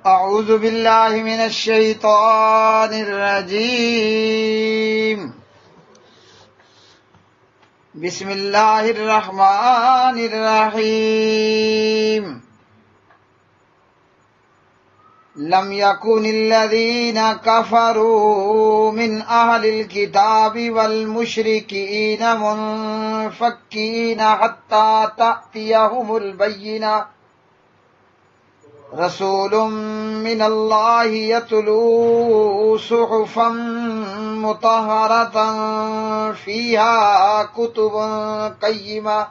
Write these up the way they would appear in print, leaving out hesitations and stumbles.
أعوذ بالله من الشيطان الرجيم. بسم الله الرحمن الرحيم. لم يكن الذين كفروا من أهل الكتاب والمشركين منفكين حتى تأتيهم البينة رسول من الله يتلو صحفا مطهرة فيها كتب قيمة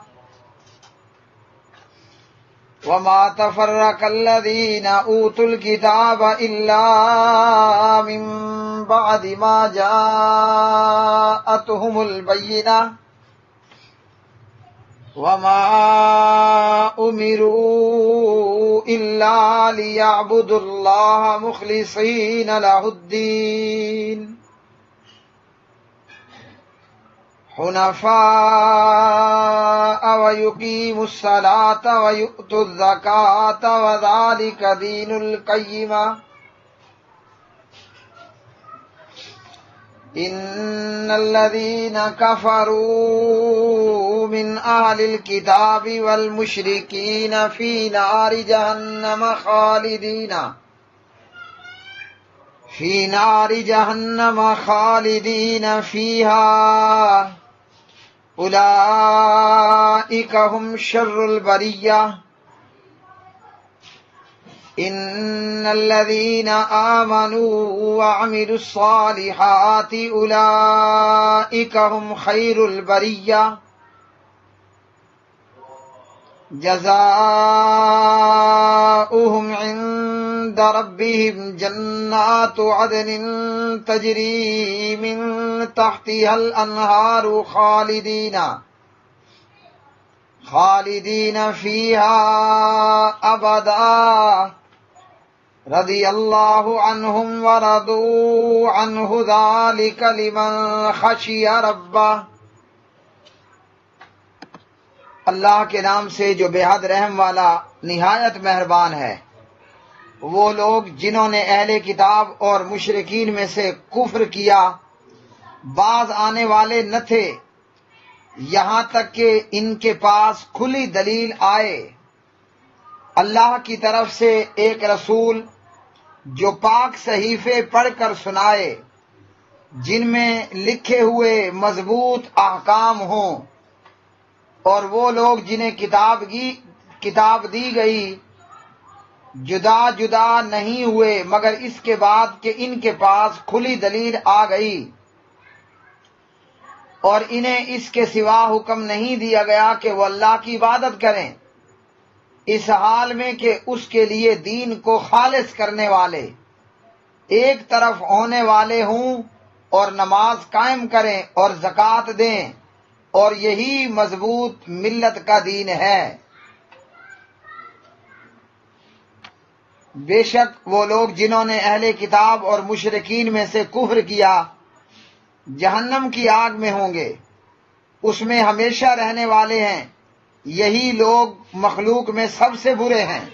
وما تفرق الذين أوتوا الكتاب إلا من بعد ما جاءتهم البينة وما أمروا إلا ليعبدوا الله مخلصين له الدين حنفاء ويقيموا الصلاة ويؤتوا الزكاة وذلك دين القيمة إن الذين كفروا من أهل الكتاب والمشركين في نار جهنم خالدين فيها أولئك هم شر البرية إن الذين آمنوا وعملوا الصالحات أولئك هم خير البرية جزاؤهم عند ربهم جنات عدن تجري من تحتها الأنهار خالدين فيها أبدا رضي الله عنهم ورضوا عنه ذلك لمن خشي ربه. اللہ کے نام سے جو بے حد رحم والا نہایت مہربان ہے. وہ لوگ جنہوں نے اہل کتاب اور مشرکین میں سے کفر کیا باز آنے والے نہ تھے یہاں تک کہ ان کے پاس کھلی دلیل آئے. اللہ کی طرف سے ایک رسول جو پاک صحیفے پڑھ کر سنائے جن میں لکھے ہوئے مضبوط احکام ہوں، اور وہ لوگ جنہیں کتاب دی گئی جدا جدا نہیں ہوئے مگر اس کے بعد کہ ان کے پاس کھلی دلیل آ گئی، اور انہیں اس کے سوا حکم نہیں دیا گیا کہ وہ اللہ کی عبادت کریں، اس حال میں کہ اس کے لیے دین کو خالص کرنے والے ایک طرف ہونے والے ہوں اور نماز قائم کریں اور زکوٰۃ دیں، اور یہی مضبوط ملت کا دین ہے. بے شک وہ لوگ جنہوں نے اہل کتاب اور مشرکین میں سے کفر کیا جہنم کی آگ میں ہوں گے، اس میں ہمیشہ رہنے والے ہیں. یہی لوگ مخلوق میں سب سے برے ہیں.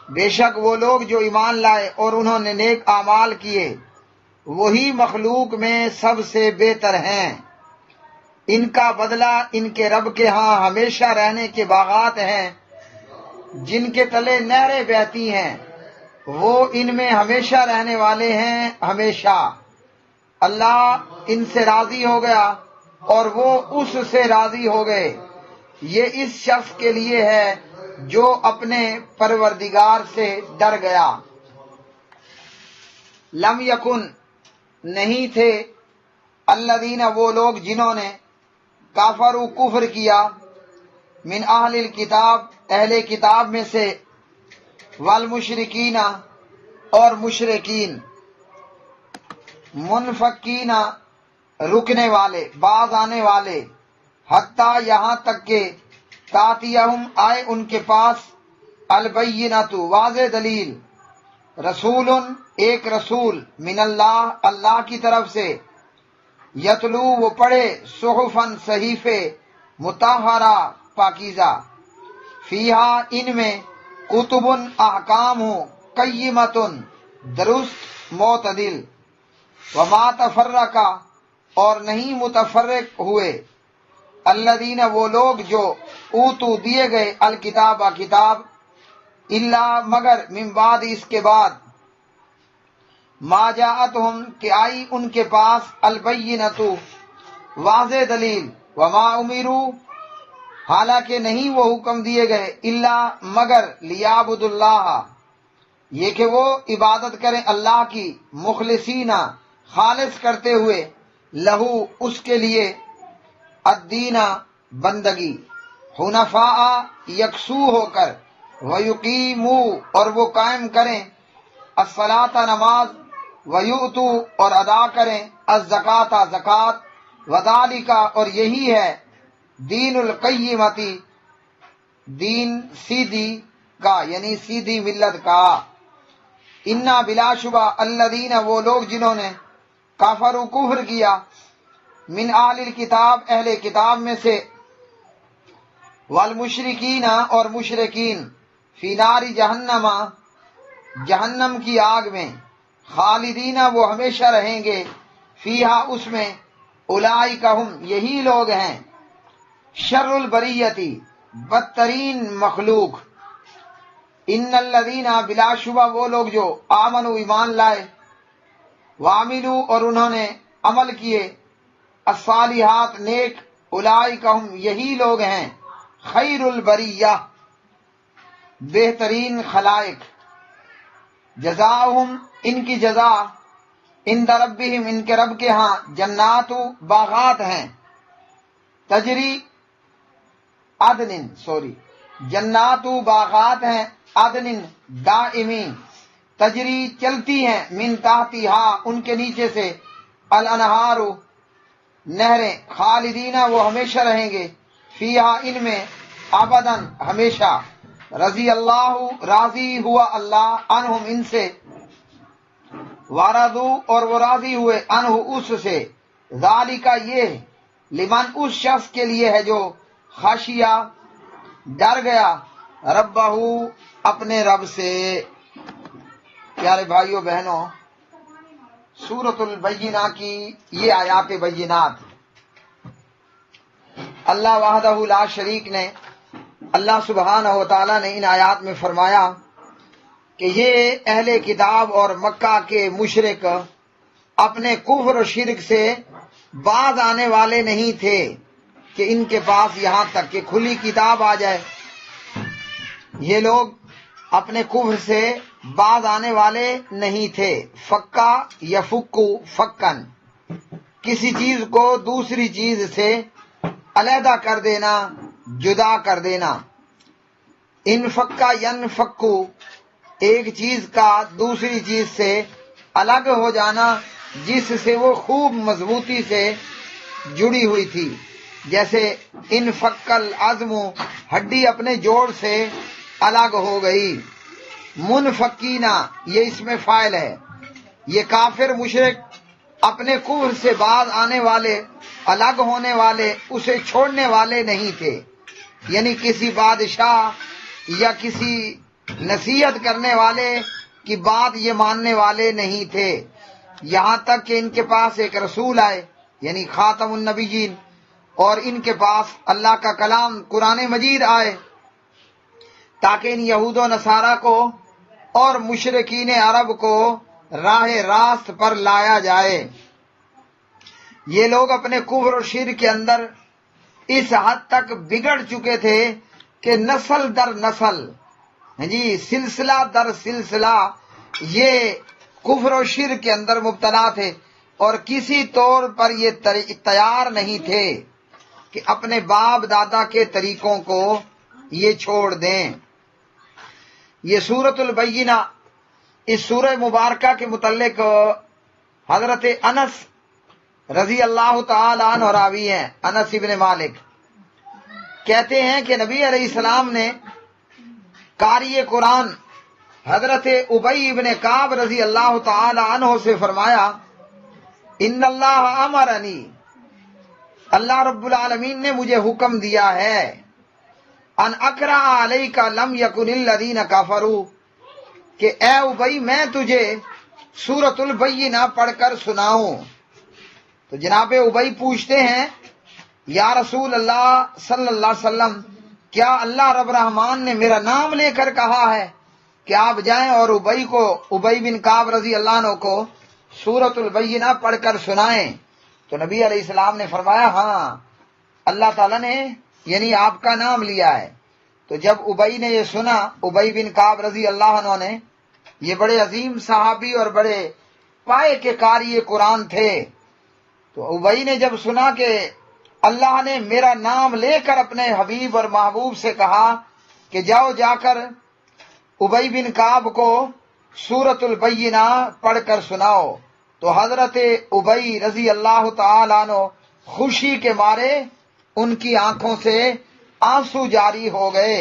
بے شک وہ لوگ جو ایمان لائے اور انہوں نے نیک اعمال کیے وہی مخلوق میں سب سے بہتر ہیں. ان کا بدلہ ان کے رب کے ہاں ہمیشہ رہنے کے باغات ہیں جن کے تلے نہریں بہتی ہیں، وہ ان میں ہمیشہ رہنے والے ہیں ہمیشہ. اللہ ان سے راضی ہو گیا اور وہ اس سے راضی ہو گئے. یہ اس شخص کے لیے ہے جو اپنے پروردگار سے ڈر گیا. لم یکن نہیں تھے الذین وہ لوگ جنہوں نے کافروا کفر کیا من اہل الکتاب اہل کتاب میں سے والمشرکین اور مشرکین منفکین رکنے والے باز آنے والے حتیٰ یہاں تک کہ تاتیہم آئے ان کے پاس البینۃ واضح دلیل رسول ایک رسول من اللہ اللہ کی طرف سے یتلو وہ پڑھے صحفاً صحیفے مطہرہ پاکیزہ فیہا ان میں کتب احکام ہوں قیمتن درست معتدل، وما تفرقا اور نہیں متفرق ہوئے، الذین وہ لوگ جو اوتو دیے گئے الکتاب کتاب، الا مگر من بعد اس کے بعد، ما جاءتہم کہ آئی ان کے پاس البینۃ واضح دلیل، وما امروا حالانکہ نہیں وہ حکم دیے گئے، الا مگر لیعبدوا اللہ یہ کہ وہ عبادت کریں اللہ کی، مخلصین خالص کرتے ہوئے، لہو اس کے لیے، الدین بندگی، حنفاء یکسو ہو کر، ویقیموا اور وہ قائم کریں، الصلاۃ نماز، ویؤتوا اور ادا کریں، الزکاۃ زکوٰۃ، وذالک اور یہی ہے، دین القیمتی دین سیدھی کا یعنی سیدھی ملت کا، انا بلا شبہ الذین وہ لوگ جنہوں نے کافروا کفر کیا، من اہل الکتاب اہل کتاب میں سے، والمشرکین اور مشرکین، فی نار جہنم جہنم کی آگ میں، خالدین وہ ہمیشہ رہیں گے، فیہا اس میں، اولئک ہم یہی لوگ ہیں، شر البریتی بدترین مخلوق، ان الذین بلا شبہ وہ لوگ جو آمنوا ایمان لائے، وعملوا اور انہوں نے عمل کیے، الصالحات نیک، اولئک ہم یہی لوگ ہیں، خیر البریہ بہترین خلائق، جزاؤہم ان کی جزا، عند ربہم ان کے رب کے ہاں، جنات باغات ہیں، تجری جنات باغات ہیں، عدن دائمین، تجری چلتی ہیں، من تحتہا ان کے نیچے سے، الانہار نہریں، خالدین وہ ہمیشہ رہیں گے، فیہا ان میں، ابداً ہمیشہ، رضی اللہ راضی ہوا اللہ، عنہم ان سے، ورضوا اور وہ راضی ہوئے، عنہ اس سے، ذالک یہ، لمن اس شخص کے لیے ہے جو خشیہ ڈر گیا، ربہ اپنے رب سے۔ پیارے بھائیوں بہنوں، سورۃ البینہ کی یہ آیات بینات، اللہ وحدہ لا شریک نے، اللہ سبحانہ و تعالیٰ نے ان آیات میں فرمایا کہ یہ اہل کتاب اور مکہ کے مشرک اپنے کفر و شرک سے باز آنے والے نہیں تھے کہ ان کے پاس یہاں تک کہ کھلی کتاب آ جائے۔ یہ لوگ اپنے کفر سے باز آنے والے نہیں تھے۔ فکا یفکو فکن، کسی چیز کو دوسری چیز سے علیحدہ کر دینا، جدا کر دینا۔ انفکا ینفکو، ایک چیز کا دوسری چیز سے الگ ہو جانا جس سے وہ خوب مضبوطی سے جڑی ہوئی تھی، جیسے انفکل عظم، ہڈی اپنے جوڑ سے الگ ہو گئی۔ منفکینا، یہ اس میں فاعل ہے۔ یہ کافر مشرک اپنے کفر سے باز آنے والے، الگ ہونے والے، اسے چھوڑنے والے نہیں تھے، یعنی کسی بادشاہ یا کسی نصیحت کرنے والے کی بات یہ ماننے والے نہیں تھے، یہاں تک کہ ان کے پاس ایک رسول آئے یعنی خاتم النبیین، اور ان کے پاس اللہ کا کلام قرآن مجید آئے، تاکہ ان یہود و نصارہ کو اور مشرکین عرب کو راہ راست پر لایا جائے۔ یہ لوگ اپنے کفر و شرک کے اندر اس حد تک بگڑ چکے تھے کہ نسل در نسل، سلسلہ در سلسلہ یہ کفر و شرک کے اندر مبتلا تھے، اور کسی طور پر یہ تیار نہیں تھے کہ اپنے باپ دادا کے طریقوں کو یہ چھوڑ دیں۔ یہ سورۃ البینہ، اس سورہ مبارکہ کے متعلق حضرت انس رضی اللہ تعالی عنہ راوی ہیں، انس ابن مالک کہتے ہیں کہ نبی علیہ السلام نے قاری قرآن حضرت ابی ابن کعب رضی اللہ تعالی عنہ سے فرمایا، ان اللہ امرنی، اللہ رب العالمین نے مجھے حکم دیا ہے، ان اقرأ علیک لم یکن الذین کفروا، کہ اے ابئی میں تجھے سورۃ البینہ پڑھ کر سناؤں۔ تو جناب ابئی پوچھتے ہیں یا رسول اللہ صلی اللہ علیہ وسلم، کیا اللہ رب رحمان نے میرا نام لے کر کہا ہے کہ آپ جائیں اور ابئی بن کعب رضی اللہ عنہ کو سورۃ البینہ پڑھ کر سنائیں؟ تو نبی علیہ السلام نے فرمایا ہاں، اللہ تعالیٰ نے یعنی آپ کا نام لیا ہے۔ تو جب ابئی نے یہ سنا، ابئی بن کعب رضی اللہ عنہ نے، یہ بڑے عظیم صحابی اور بڑے پائے کے قاری قرآن تھے، تو ابئی نے جب سنا کہ اللہ نے میرا نام لے کر اپنے حبیب اور محبوب سے کہا کہ جاؤ جا کر ابئی بن کعب کو سورۃ البینہ پڑھ کر سناؤ، تو حضرت ابئی رضی اللہ تعالیٰ عنہ خوشی کے مارے ان کی آنکھوں سے آنسو جاری ہو گئے۔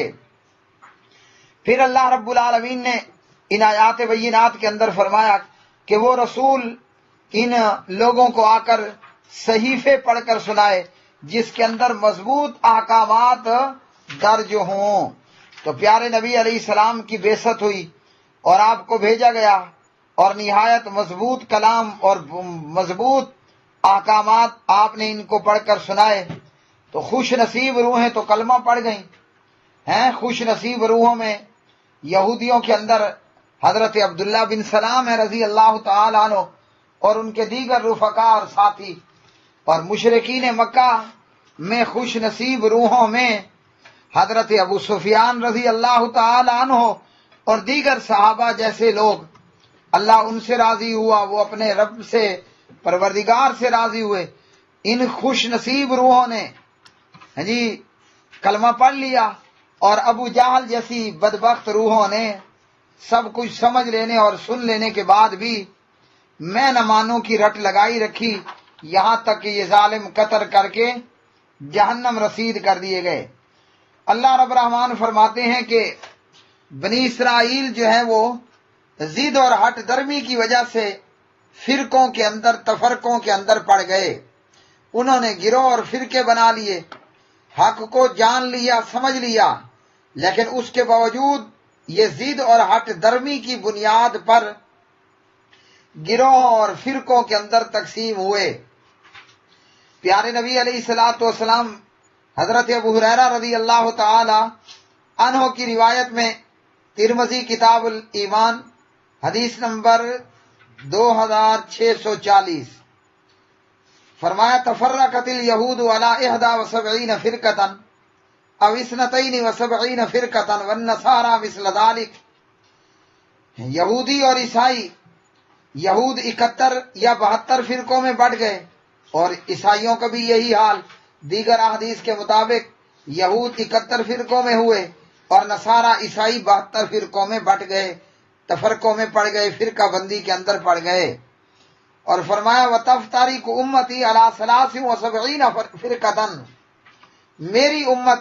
پھر اللہ رب العالمین نے ان آیات بینات کے اندر فرمایا کہ وہ رسول ان لوگوں کو آ کر صحیفے پڑھ کر سنائے جس کے اندر مضبوط احکامات درج ہوں۔ تو پیارے نبی علیہ السلام کی بعثت ہوئی اور آپ کو بھیجا گیا، اور نہایت مضبوط کلام اور مضبوط احکامات آپ نے ان کو پڑھ کر سنائے۔ تو خوش نصیب روحیں تو کلمہ پڑھ گئیں ہیں، خوش نصیب روحوں میں یہودیوں کے اندر حضرت عبداللہ بن سلام ہے رضی اللہ تعالی عنہ اور ان کے دیگر رفقا اور ساتھی، اور مشرکین مکہ میں خوش نصیب روحوں میں حضرت ابو سفیان رضی اللہ تعالی عنہ اور دیگر صحابہ جیسے لوگ، اللہ ان سے راضی ہوا، وہ اپنے رب سے پروردگار سے راضی ہوئے۔ ان خوش نصیب روحوں نے کلمہ پڑھ لیا، اور ابو جہل جیسی بدبخت روحوں نے سب کچھ سمجھ لینے اور سن لینے کے بعد بھی میں نہ مانوں کی رٹ لگائی رکھی، یہاں تک کہ یہ ظالم قتل کر کے جہنم رسید کر دیے گئے۔ اللہ رب رحمان فرماتے ہیں کہ بنی اسرائیل جو ہے وہ ضد اور ہٹ درمی کی وجہ سے فرقوں کے اندر، تفرقوں کے اندر پڑ گئے، انہوں نے گروہ اور فرقے بنا لیے، حق کو جان لیا، سمجھ لیا، لیکن اس کے باوجود یہ ضد اور ہٹ درمی کی بنیاد پر گروہ اور فرقوں کے اندر تقسیم ہوئے۔ پیارے نبی علیہ الصلوۃ والسلام حضرت ابو ہریرہ رضی اللہ تعالی عنہ کی روایت میں ترمذی کتاب الایمان حدیث نمبر 2640 فرمایا تفرقت الیہود علی 71 فرقۃ او 72 فرقۃ والنصارى مثل ذلك، یہودی اور عیسائی، یہود 71 یا 72 فرقوں میں بٹ گئے، اور عیسائیوں کا بھی یہی حال۔ دیگر احادیث کے مطابق یہود 71 فرقوں میں ہوئے اور نصارہ عیسائی 72 فرقوں میں بٹ گئے، تفرقوں میں پڑ گئے، فرقہ بندی کے اندر پڑ گئے۔ اور فرمایا وَتَفْتَرِقُ أُمَّتِي عَلَىٰ 73 فِرْقَةً، میری امت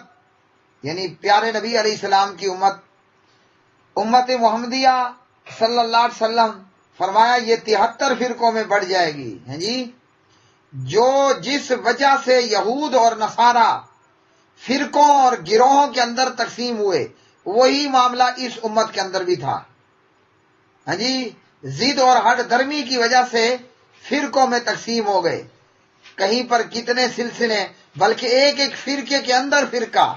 یعنی پیارے نبی علیہ السلام کی امت محمدیہ صلی اللہ علیہ وسلم، فرمایا یہ 73 فرقوں میں بڑھ جائے گی۔ جو جس وجہ سے یہود اور نصارہ فرقوں اور گروہوں کے اندر تقسیم ہوئے، وہی معاملہ اس امت کے اندر بھی تھا۔ ضد اور ہٹ درمی کی وجہ سے فرقوں میں تقسیم ہو گئے، کہیں پر کتنے سلسلے، بلکہ ایک ایک فرقے کے اندر فرقہ،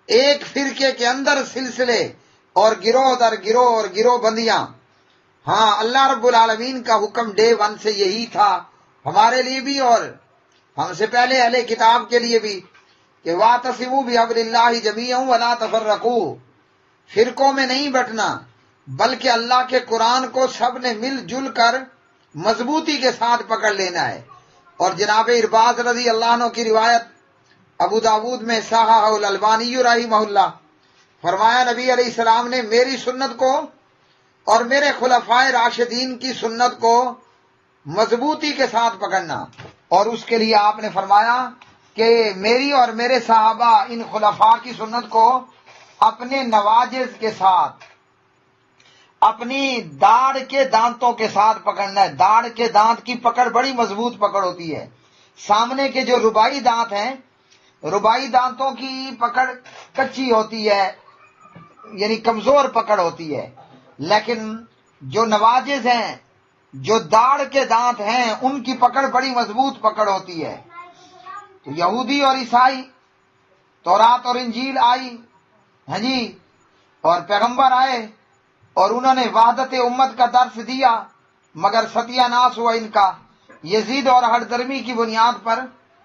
ایک فرقے کے اندر سلسلے، اور گروہ در گروہ اور گروہ بندیاں۔ ہاں، اللہ رب العالمین کا حکم ڈے ون سے یہی تھا، ہمارے لیے بھی اور ہم سے پہلے اہل کتاب کے لیے بھی، کہ وَاعْتَصِمُوا بِحَبْلِ اللَّهِ جَمِيعًا وَلَا تَفَرَّقُوا، فرقوں میں نہیں بٹنا، بلکہ اللہ کے قرآن کو سب نے مل جل کر مضبوطی کے ساتھ پکڑ لینا ہے۔ اور جناب ارباز رضی اللہ عنہ کی روایت ابو داود میں صححہ الالبانی رحمہ اللہ، فرمایا نبی علیہ السلام نے میری سنت کو اور میرے خلفائے راشدین کی سنت کو مضبوطی کے ساتھ پکڑنا، اور اس کے لیے آپ نے فرمایا کہ میری اور میرے صحابہ ان خلفاء کی سنت کو اپنے نواجذ کے ساتھ، اپنی داڑھ کے دانتوں کے ساتھ پکڑنا ہے۔ داڑھ کے دانت کی پکڑ بڑی مضبوط پکڑ ہوتی ہے، سامنے کے جو ربائی دانت ہیں، ربائی دانتوں کی پکڑ کچی ہوتی ہے، یعنی کمزور پکڑ ہوتی ہے، لیکن جو نواجز ہیں، جو داڑھ کے دانت ہیں، ان کی پکڑ بڑی مضبوط پکڑ ہوتی ہے۔ تو یہودی اور عیسائی، تورات اور انجیل آئی، ہاں جی، اور پیغمبر آئے اور انہوں نے وحدت امت کا درس دیا، مگر ستیہ ناش ہوا ان کا۔ یزید اور ہر درمی کی بنیاد پر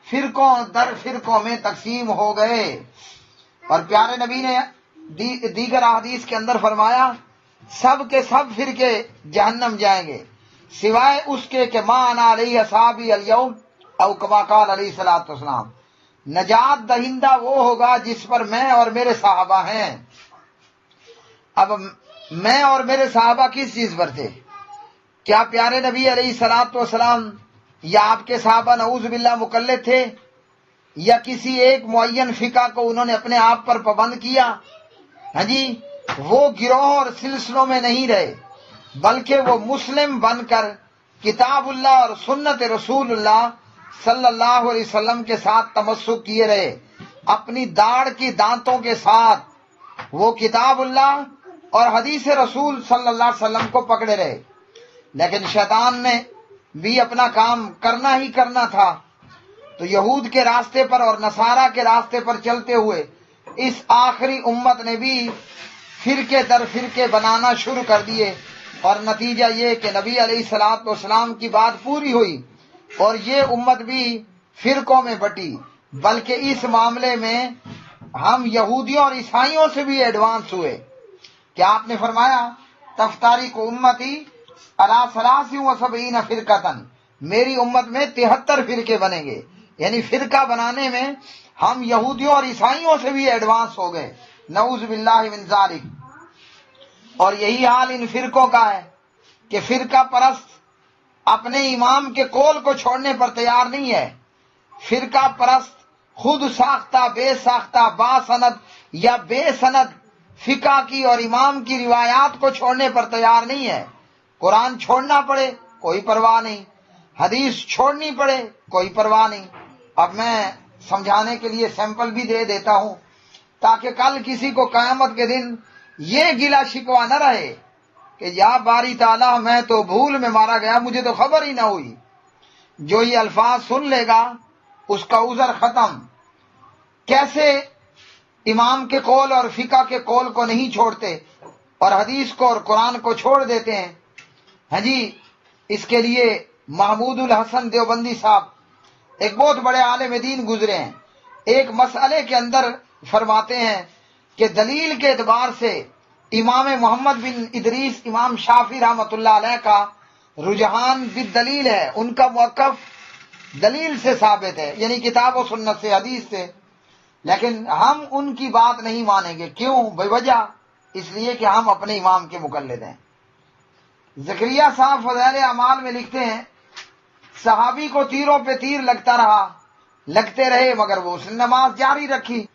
فرقوں در فرقوں میں تقسیم ہو گئے۔ اور پیارے نبی نے دیگر احادیث کے اندر فرمایا سب کے سب فرقے جہنم جائیں گے سوائے اس کے کہ ما انا علیہ اصحابی الیوم او کما قال علیہ الصلوۃ والسلام، نجات دہندہ وہ ہوگا جس پر میں اور میرے صحابہ ہیں۔ اب میں اور میرے صحابہ کس چیز پر تھے؟ کیا پیارے نبی علیہ الصلوۃ والسلام یا آپ کے صحابہ نعوذ باللہ مقلد تھے، یا کسی ایک معین فقہ کو انہوں نے اپنے آپ پر پابند کیا؟ ہاں جی، وہ گروہ اور سلسلوں میں نہیں رہے، بلکہ وہ مسلم بن کر کتاب اللہ اور سنت رسول اللہ صلی اللہ علیہ وسلم کے ساتھ تمسک کیے رہے، اپنی داڑھ کی دانتوں کے ساتھ وہ کتاب اللہ اور حدیث رسول صلی اللہ علیہ وسلم کو پکڑے رہے۔ لیکن شیطان نے بھی اپنا کام کرنا ہی کرنا تھا، تو یہود کے راستے پر اور نصارہ کے راستے پر چلتے ہوئے اس آخری امت نے بھی فرقے در فرقے بنانا شروع کر دیے، اور نتیجہ یہ کہ نبی علیہ الصلوۃ والسلام کی بات پوری ہوئی اور یہ امت بھی فرقوں میں بٹی، بلکہ اس معاملے میں ہم یہودیوں اور عیسائیوں سے بھی ایڈوانس ہوئے۔ کیا آپ نے فرمایا تفتریق امتی علی 73 فرقۃ، میری امت میں 73 فرقے بنیں گے، یعنی فرقہ بنانے میں ہم یہودیوں اور عیسائیوں سے بھی ایڈوانس ہو گئے، نعوذ باللہ من ذالک۔ اور یہی حال ان فرقوں کا ہے کہ فرقہ پرست اپنے امام کے قول کو چھوڑنے پر تیار نہیں ہے، فرقہ پرست خود ساختہ بے ساختہ با سند یا بے سند فقہ کی اور امام کی روایات کو چھوڑنے پر تیار نہیں ہے۔ قرآن چھوڑنا پڑے کوئی پرواہ نہیں، حدیث چھوڑنی پڑے کوئی پرواہ نہیں۔ اب میں سمجھانے کے لیے سیمپل بھی دے دیتا ہوں تاکہ کل کسی کو قیامت کے دن یہ گلا شکوہ نہ رہے کہ یا باری تعالیٰ میں تو بھول میں مارا گیا، مجھے تو خبر ہی نہ ہوئی۔ جو یہ الفاظ سن لے گا اس کا عذر ختم۔ کیسے امام کے قول اور فقہ کے قول کو نہیں چھوڑتے اور حدیث کو اور قرآن کو چھوڑ دیتے ہیں؟ ہاں جی، اس کے لیے محمود الحسن دیوبندی صاحب ایک بہت بڑے عالم دین گزرے ہیں، ایک مسئلے کے اندر فرماتے ہیں کہ دلیل کے اعتبار سے امام محمد بن ادریس امام شافعی رحمۃ اللہ علیہ کا رجحان بالدلیل ہے، ان کا موقف دلیل سے ثابت ہے، یعنی کتاب و سنت سے، حدیث سے، لیکن ہم ان کی بات نہیں مانیں گے۔ کیوں؟ بے وجہ اس لیے کہ ہم اپنے امام کے مقلد ہیں۔ زکریا صاحب فضائل اعمال میں لکھتے ہیں صحابی کو تیروں پہ تیر لگتے رہے مگر وہ اس نے نماز جاری رکھی۔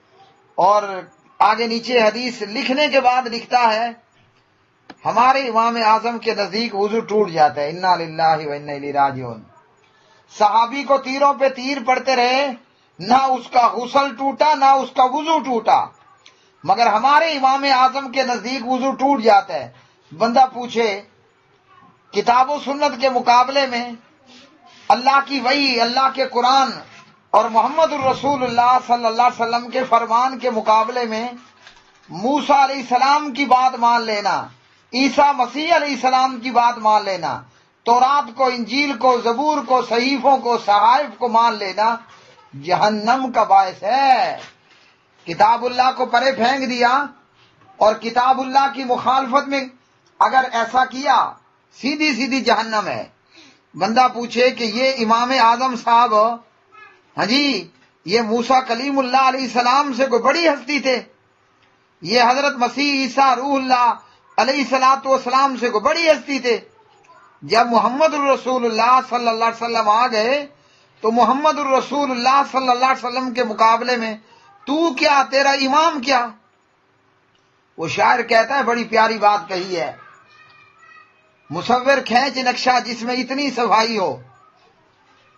اور آگے نیچے حدیث لکھنے کے بعد لکھتا ہے ہمارے امام اعظم کے نزدیک وضو ٹوٹ جاتا ہے، انا للہ و انا الیہ راجعون۔ صحابی کو تیروں پہ تیر پڑتے رہے، نہ اس کا غسل ٹوٹا نہ اس کا وضو ٹوٹا، مگر ہمارے امام اعظم کے نزدیک وضو ٹوٹ جاتا ہے۔ بندہ پوچھے کتاب و سنت کے مقابلے میں اللہ کی وحی، اللہ کے قرآن اور محمد الرسول اللہ صلی اللہ علیہ وسلم کے فرمان کے مقابلے میں موسیٰ علیہ السلام کی بات مان لینا، عیسیٰ مسیح علیہ السلام کی بات مان لینا، تورات کو، انجیل کو، زبور کو، صحیفوں کو، صحائف کو مان لینا جہنم کا باعث ہے۔ کتاب اللہ کو پرے پھینک دیا اور کتاب اللہ کی مخالفت میں اگر ایسا کیا سیدھی سیدھی جہنم ہے۔ بندہ پوچھے کہ یہ امام اعظم صاحب، ہاں جی، یہ موسیٰ کلیم اللہ علیہ السلام سے کوئی بڑی ہستی تھے، یہ حضرت مسیح عیسیٰ روح اللہ علیہ الصلوۃ والسلام سے کوئی بڑی ہستی تھے۔ جب محمد الرسول اللہ صلی اللہ علیہ وسلم آ گئے تو محمد الرسول اللہ صلی اللہ علیہ وسلم کے مقابلے میں تو کیا، تیرا امام کیا؟ وہ شاعر کہتا ہے بڑی پیاری بات کہی ہے، مصور کھینچ نقشہ جس میں اتنی صفائی ہو،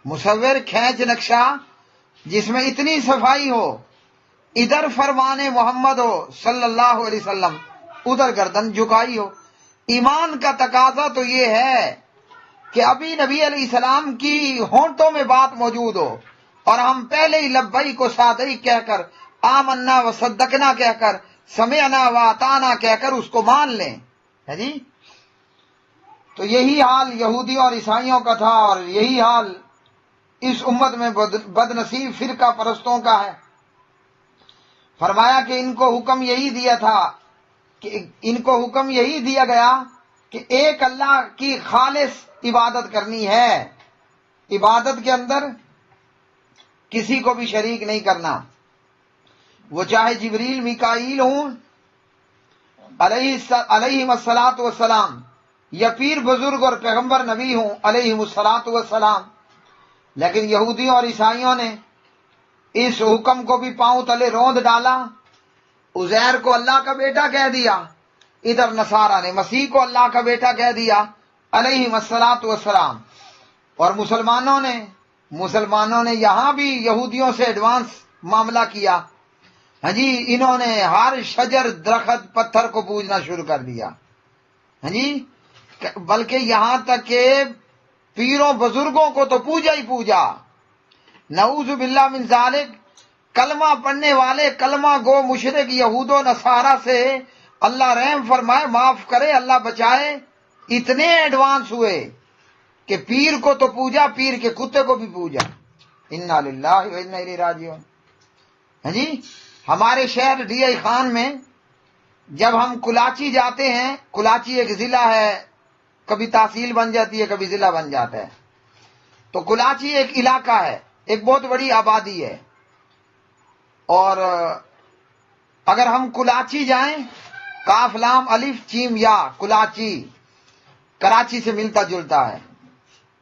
مصور کھینچ نقشہ جس میں اتنی صفائی ہو، ادھر فرمان محمد ہو صلی اللہ علیہ وسلم، ادھر گردن جھکائی ہو۔ ایمان کا تقاضا تو یہ ہے کہ ابھی نبی علیہ السلام کی ہونٹوں میں بات موجود ہو اور ہم پہلے ہی لبیک و صادق کہہ کر، آمنا و صدقنا کہہ کر، سمعنا و اطعنا کہہ کر اس کو مان لیں، ہے جی۔ تو یہی حال یہودیوں اور عیسائیوں کا تھا، اور یہی حال اس امت میں بد نصیب فرقہ پرستوں کا ہے۔ فرمایا کہ ان کو حکم یہی دیا گیا کہ ایک اللہ کی خالص عبادت کرنی ہے، عبادت کے اندر کسی کو بھی شریک نہیں کرنا، وہ چاہے جبریل میکائیل ہوں علیہم الصلاۃ والسلام، یا پیر بزرگ اور پیغمبر نبی ہوں علیہم الصلاۃ والسلام۔ لیکن یہودیوں اور عیسائیوں نے اس حکم کو بھی پاؤں تلے روند ڈالا، عزیر کو اللہ کا بیٹا کہہ دیا، ادھر نصارہ نے مسیح کو اللہ کا بیٹا کہہ دیا علیہم الصلاۃ والسلام۔ اور مسلمانوں نے یہاں بھی یہودیوں سے ایڈوانس معاملہ کیا، ہاں جی، انہوں نے ہر شجر درخت پتھر کو پوجنا شروع کر دیا، ہاں جی، بلکہ یہاں تک کہ پیروں بزرگوں کو تو پوجا ہی پوجا۔ نعوذ باللہ من ذالک۔ کلمہ پڑھنے والے کلمہ گو مشرک یہود و نصارہ سے اللہ رحم فرمائے، معاف کرے، اللہ بچائے، اتنے ایڈوانس ہوئے کہ پیر کو تو پوجا، پیر کے کتے کو بھی پوجا۔ انا للہ و انا الیہ راجعون۔ ہاں جی، ہمارے شہر ڈی آئی خان میں جب ہم کلاچی جاتے ہیں، کلاچی ایک ضلع ہے، کبھی تحصیل بن جاتی ہے، کبھی ضلع بن جاتا ہے، تو کلاچی ایک علاقہ ہے، ایک بہت بڑی آبادی ہے، اور اگر ہم کلاچی جائیں، کاف لام الف چیم یا، کلاچی کراچی سے ملتا جلتا ہے،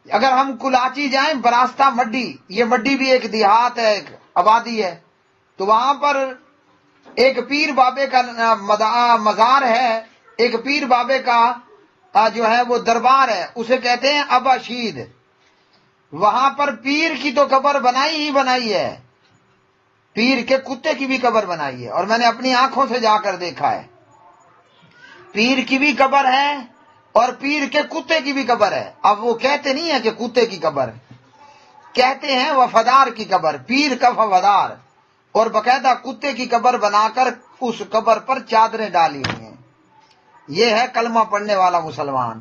اگر ہم کلاچی جائیں براستہ مڈی، یہ مڈی بھی ایک دیہات ہے، ایک آبادی ہے، تو وہاں پر ایک پیر بابے کا مزار ہے، ایک پیر بابے کا جو ہے وہ دربار ہے، اسے کہتے ہیں ابا شید۔ وہاں پر پیر کی تو قبر بنائی ہی بنائی ہے، پیر کے کتے کی بھی قبر بنائی ہے، اور میں نے اپنی آنکھوں سے جا کر دیکھا ہے، پیر کی بھی قبر ہے اور پیر کے کتے کی بھی قبر ہے۔ اب وہ کہتے نہیں ہے کہ کتے کی قبر، کہتے ہیں وفادار کی قبر، پیر کا وفادار، اور باقاعدہ کتے کی قبر بنا کر اس قبر پر چادریں ڈالی ہوئی ہیں۔ یہ ہے کلمہ پڑھنے والا مسلمان۔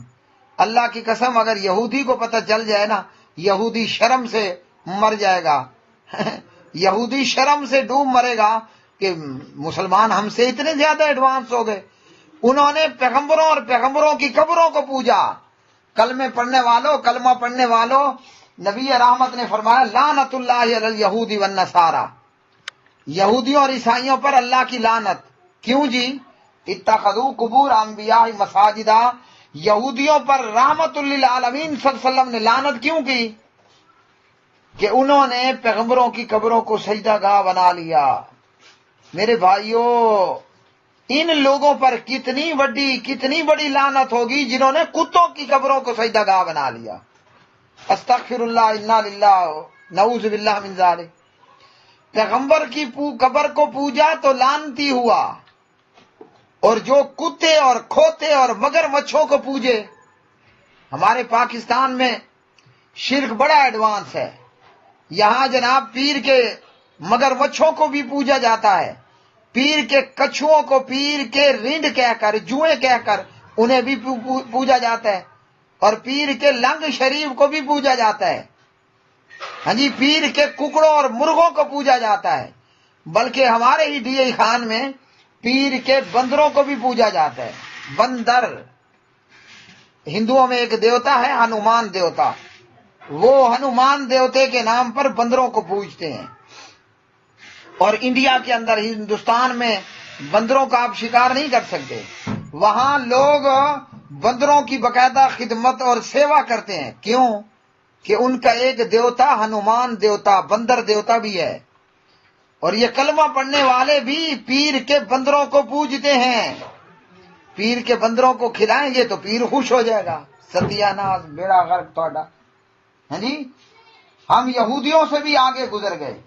اللہ کی قسم، اگر یہودی کو پتہ چل جائے نا، یہودی شرم سے مر جائے گا یہودی شرم سے ڈوب مرے گا کہ مسلمان ہم سے اتنے زیادہ ایڈوانس ہو گئے، انہوں نے پیغمبروں اور پیغمبروں کی قبروں کو پوجا۔ کلمہ پڑھنے والوں نبی رحمت نے فرمایا لعنت اللہ علی الیہود والنصارى، یہودیوں اور عیسائیوں پر اللہ کی لعنت۔ کیوں جی؟ اتخذوا قبور انبیاء مساجدہ، یہودیوں پر رحمت للعالمین صلی اللہ علیہ وسلم نے لعنت کیوں کی؟ کہ انہوں نے پیغمبروں کی قبروں کو سجدہ گاہ بنا لیا۔ میرے بھائیوں، ان لوگوں پر کتنی بڑی لعنت ہوگی جنہوں نے کتوں کی قبروں کو سجدہ گاہ بنا لیا۔ استغفر اللہ، انا للہ، نعوذ باللہ من ذالک۔ پیغمبر کی قبر کو پوجا تو لعنتی ہوا، اور جو کتے اور کھوتے اور مگر مچھوں کو پوجے۔ ہمارے پاکستان میں شرک بڑا ایڈوانس ہے، یہاں جناب پیر کے مگر مچھوں کو بھی پوجا جاتا ہے، پیر کے کچھوؤں کو پیر کے رینڈ کہہ کر، جوئیں کہہ کر انہیں بھی پوجا جاتا ہے، اور پیر کے لنگ شریف کو بھی پوجا جاتا ہے، ہاں جی، پیر کے ککڑوں اور مرغوں کو پوجا جاتا ہے، بلکہ ہمارے ہی ڈی آئی خان میں پیر کے بندروں کو بھی پوجا جاتا ہے۔ بندر، ہندوؤں میں ایک دیوتا ہے ہنومان دیوتا، وہ ہنومان دیوتے کے نام پر بندروں کو پوجتے ہیں، اور انڈیا کے اندر، ہندوستان میں بندروں کا آپ شکار نہیں کر سکتے، وہاں لوگ بندروں کی باقاعدہ خدمت اور سیوا کرتے ہیں۔ کیوں؟ کہ ان کا ایک دیوتا ہنومان دیوتا، بندر دیوتا بھی ہے، اور یہ کلمہ پڑھنے والے بھی پیر کے بندروں کو پوجتے ہیں۔ پیر کے بندروں کو کھلائیں گے تو پیر خوش ہو جائے گا۔ ستیہ ناس، بیڑا غرق توڑا۔ ہاں جی، ہم یہودیوں سے بھی آگے گزر گئے،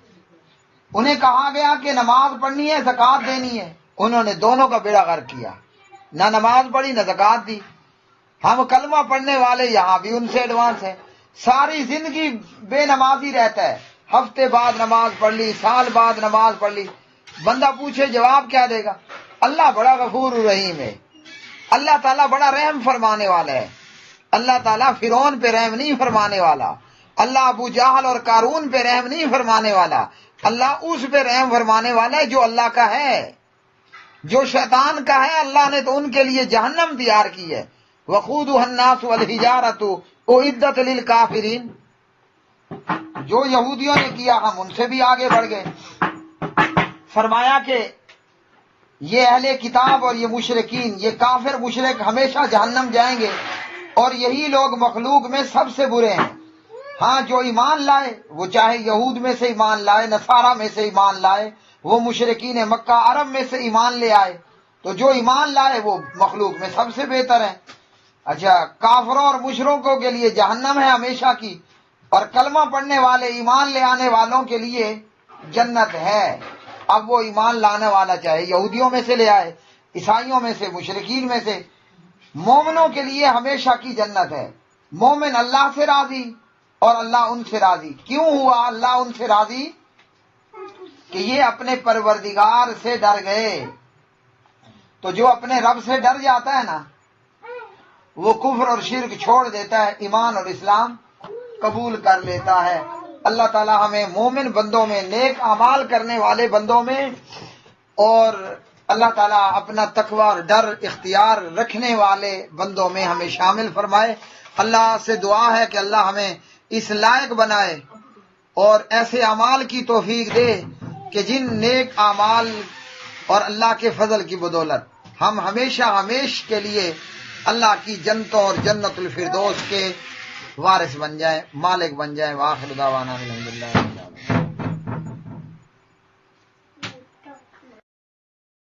انہیں کہا گیا کہ نماز پڑھنی ہے، زکوٰۃ دینی ہے، انہوں نے دونوں کا بیڑا غرق کیا، نہ نماز پڑھی نہ زکوٰۃ دی۔ ہم کلمہ پڑھنے والے یہاں بھی ان سے ایڈوانس ہیں. ساری زندگی بے نمازی رہتا ہے، ہفتے بعد نماز پڑھ لی، سال بعد نماز پڑھ لی. بندہ پوچھے جواب کیا دے گا؟ اللہ بڑا غفور رحیم ہے، اللہ تعالیٰ بڑا رحم فرمانے والا ہے. اللہ تعالیٰ فرعون پہ رحم نہیں فرمانے والا، اللہ ابو جہل اور قارون پہ رحم نہیں فرمانے والا، اللہ اس پہ رحم فرمانے والا ہے جو اللہ کا ہے. جو شیطان کا ہے اللہ نے تو ان کے لیے جہنم تیار کی ہے. وقودها الناس والحجارة اعدت للکافرین. جو یہودیوں نے کیا ہم ان سے بھی آگے بڑھ گئے. فرمایا کہ یہ اہل کتاب اور یہ مشرکین، یہ کافر مشرک ہمیشہ جہنم جائیں گے، اور یہی لوگ مخلوق میں سب سے برے ہیں. ہاں جو ایمان لائے، وہ چاہے یہود میں سے ایمان لائے، نصارہ میں سے ایمان لائے، وہ مشرکین مکہ عرب میں سے ایمان لے آئے، تو جو ایمان لائے وہ مخلوق میں سب سے بہتر ہیں. اچھا، کافروں اور مشرکوں کے لیے جہنم ہے ہمیشہ کی، اور کلمہ پڑھنے والے ایمان لے آنے والوں کے لیے جنت ہے. اب وہ ایمان لانے والا چاہے یہودیوں میں سے لے آئے، عیسائیوں میں سے، مشرکین میں سے، مومنوں کے لیے ہمیشہ کی جنت ہے. مومن اللہ سے راضی اور اللہ ان سے راضی. کیوں ہوا اللہ ان سے راضی؟ کہ یہ اپنے پروردگار سے ڈر گئے. تو جو اپنے رب سے ڈر جاتا ہے نا، وہ کفر اور شرک چھوڑ دیتا ہے، ایمان اور اسلام قبول کر لیتا ہے. اللہ تعالی ہمیں مومن بندوں میں، نیک اعمال کرنے والے بندوں میں، اور اللہ تعالیٰ اپنا تقوی اور ڈر اختیار رکھنے والے بندوں میں ہمیں شامل فرمائے. اللہ سے دعا ہے کہ اللہ ہمیں اس لائق بنائے اور ایسے اعمال کی توفیق دے کہ جن نیک اعمال اور اللہ کے فضل کی بدولت ہم ہمیشہ ہمیش کے لیے اللہ کی جنتوں اور جنت الفردوس کے وارث بن جائیں، مالک بن جائیں. وآخر دعوانا الحمدللہ.